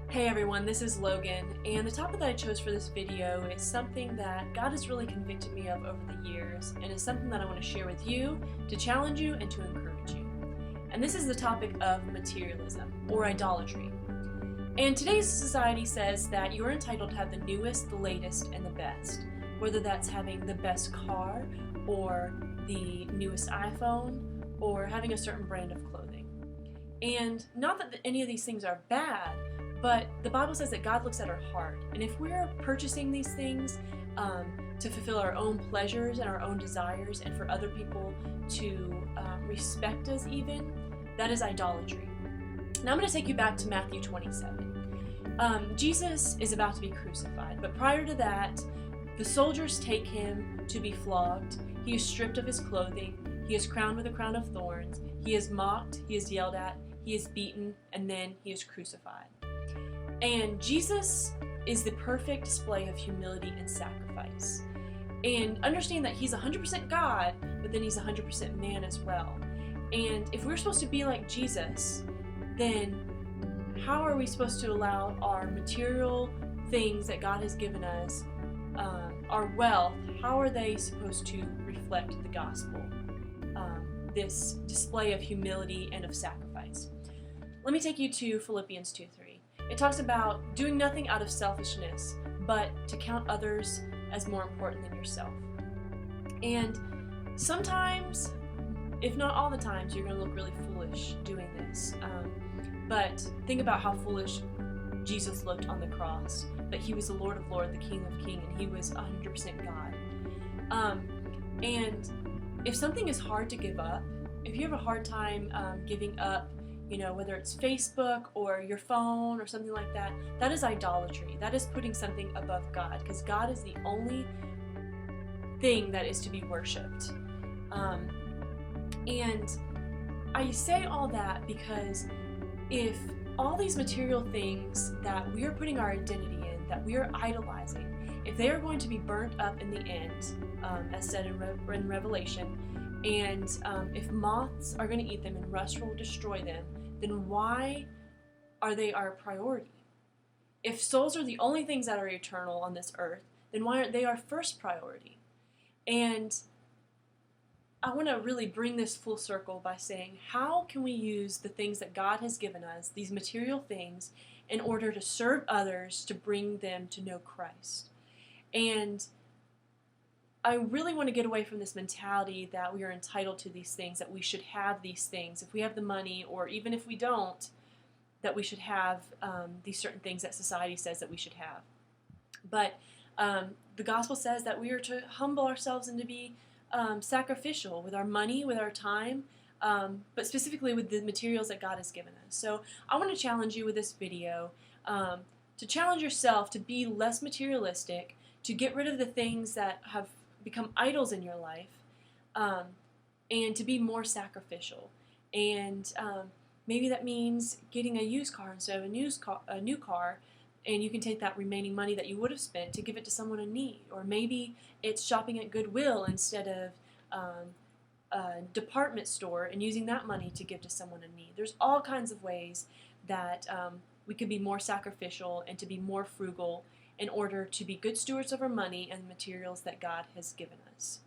Hey everyone, this is Logan, and the topic that I chose for this video is something that God has really convicted me of over the years, and is something that I want to share with you, to challenge you, and to encourage you. And this is the topic of materialism, or idolatry. And today's society says that you are entitled to have the newest, the latest, and the best, whether that's having the best car, or the newest iPhone, or having a certain brand of clothing. And not that any of these things are bad, but the Bible says that God looks at our heart. And if we're purchasing these things to fulfill our own pleasures and our own desires, and for other people to respect us even, that is idolatry. Now I'm going to take you back to Matthew 27. Jesus is about to be crucified, but prior to that, the soldiers take him to be flogged. He is stripped of his clothing. He is crowned with a crown of thorns. He is mocked. He is yelled at. He is beaten, and then he is crucified. And Jesus is the perfect display of humility and sacrifice. And understand that he's 100% God, but then he's 100% man as well. And if we're supposed to be like Jesus, then how are we supposed to allow our material things that God has given us, our wealth, how are they supposed to reflect the gospel? This display of humility and of sacrifice. Let me take you to Philippians 2:3. It talks about doing nothing out of selfishness, but to count others as more important than yourself. And sometimes, if not all the times, you're going to look really foolish doing this. But think about how foolish Jesus looked on the cross. But he was the Lord of Lords, the King of Kings, and he was 100% God. And if something is hard to give up, if you have a hard time giving up, whether it's Facebook or your phone or something like that, that is idolatry. That is putting something above God, because God is the only thing that is to be worshipped. And I say all that because if all these material things that we are putting our identity in, that we are idolizing, if they are going to be burnt up in the end, as said in Revelation, and if moths are going to eat them and rust will destroy them, then why are they our priority? If souls are the only things that are eternal on this earth, then why aren't they our first priority? And I want to really bring this full circle by saying, how can we use the things that God has given us, these material things, in order to serve others, to bring them to know Christ? And I really want to get away from this mentality that we are entitled to these things, that we should have these things. If we have the money, or even if we don't, that we should have these certain things that society says that we should have. But the gospel says that we are to humble ourselves and to be sacrificial with our money, with our time, but specifically with the materials that God has given us. So I want to challenge you with this video to challenge yourself to be less materialistic, to get rid of the things that have become idols in your life, and to be more sacrificial. And maybe that means getting a used car instead of a new car, and you can take that remaining money that you would have spent to give it to someone in need. Or maybe it's shopping at Goodwill instead of a department store, and using that money to give to someone in need. There's all kinds of ways that we can be more sacrificial and to be more frugal in order to be good stewards of our money and the materials that God has given us.